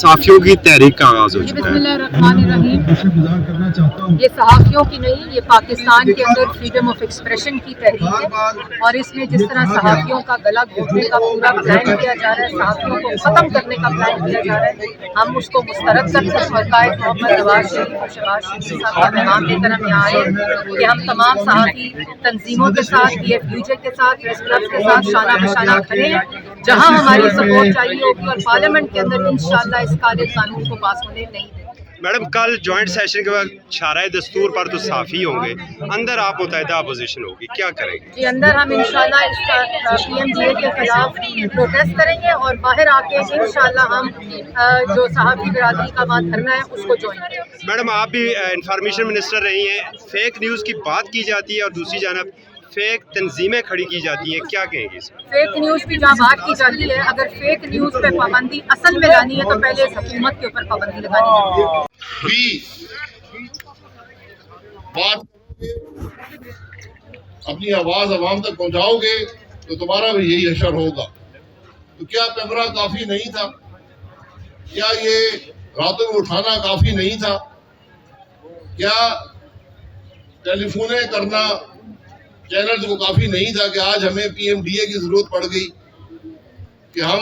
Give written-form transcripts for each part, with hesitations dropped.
सहाफ़ियों की तहरीक का आगाज़ हो चुका है। ये सहाफ़ियों की नहीं, ये पाकिस्तान के अंदर फ्रीडम ऑफ एक्सप्रेशन की तहरीक है और इसमें जिस तरह सहाफ़ियों का गला घोटने का पूरा प्लान किया जा रहा है, सहाफ़ियों को ख़त्म करने का प्लान किया जा रहा है, हम उसको मुस्तरद करते हैं और कायद मोहम्मद नवाज शरीफ और शहबाज शरीफ साहब का पैगाम लेकर हम यहाँ आए कि हम तमाम सहाफ़ी तंजीमों के साथ, PFUJ के साथ, प्रेस क्लब के साथ शाना बशाना खड़े हैं। जहाँ हमारी सपोर्ट चाहिए होगी और पार्लियामेंट के अंदर इंशाअल्लाह इस काले कानून को पास होने नहीं देंगे। मैडम, कल जॉइंट सेशन के बाद शाराए दस्तूर पर तो साफ़ी होंगे, अंदर आप मुतहदा अपोजिशन होगी, क्या करेंगे? जी, अंदर हम इंशाअल्लाह इसका PMDA के खिलाफ प्रोटेस्ट करेंगे और बाहर आके इंशाअल्लाह हम जो सहाफ़ी बिरादरी का वहाँ धरना है उसको ज्वाइन करेंगे। मैडम, आप भी इंफॉर्मेशन मिनिस्टर रही हैं, फेक न्यूज़ की बात की जाती है और दूसरी जानब फेक तंजीमें खड़ी की जाती हैं, क्या कहेंगे इस पर? फेक न्यूज़ की जहाँ बात की जाती है, अगर फेक न्यूज़ पे पाबंदी असल में लानी है तो पहले इस हुकूमत के ऊपर पाबंदी लगानी चाहिए। बात अपनी आवाज आवाम तक पहुंचाओगे तो तुम्हारा भी यही असर होगा। तो क्या कैमरा काफी नहीं था? क्या ये रातों में उठाना काफी नहीं था? क्या टेलीफोने करना चैनल को काफी नहीं था कि आज हमें PMDA की जरूरत पड़ गई कि हम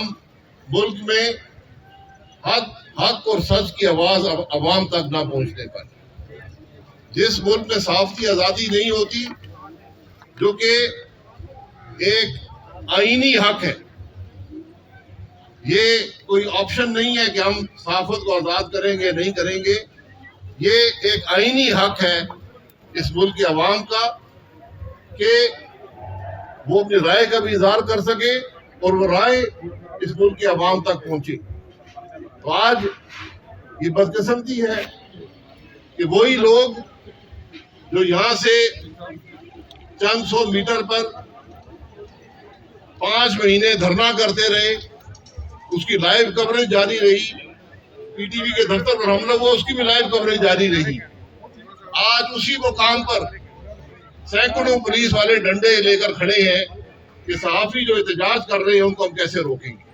मुल्क में हक और सच की आवाज अवाम तक ना पहुंचने पर, जिस मुल्क में साफ की आजादी नहीं होती, जो कि एक आईनी हक है, ये कोई ऑप्शन नहीं है कि हम सहाफत को आजाद करेंगे नहीं करेंगे, ये एक आईनी हक है इस मुल्क की आवाम का कि वो अपनी राय का भी इजहार कर सके और वो राय इस मुल्क की आवाम तक पहुंचे। तो आज ये बदकिस्मती है कि वही लोग जो यहाँ से चंद सौ मीटर पर 5 महीने धरना करते रहे, उसकी लाइव कवरेज जारी रही, PTV के दफ्तर पर हमला हुआ, उसकी भी लाइव कवरेज जारी रही। आज उसी मुकाम पर सैकड़ों पुलिस वाले डंडे लेकर खड़े हैं कि सहाफी जो एहतजाज कर रहे हैं उनको हम कैसे रोकेंगे।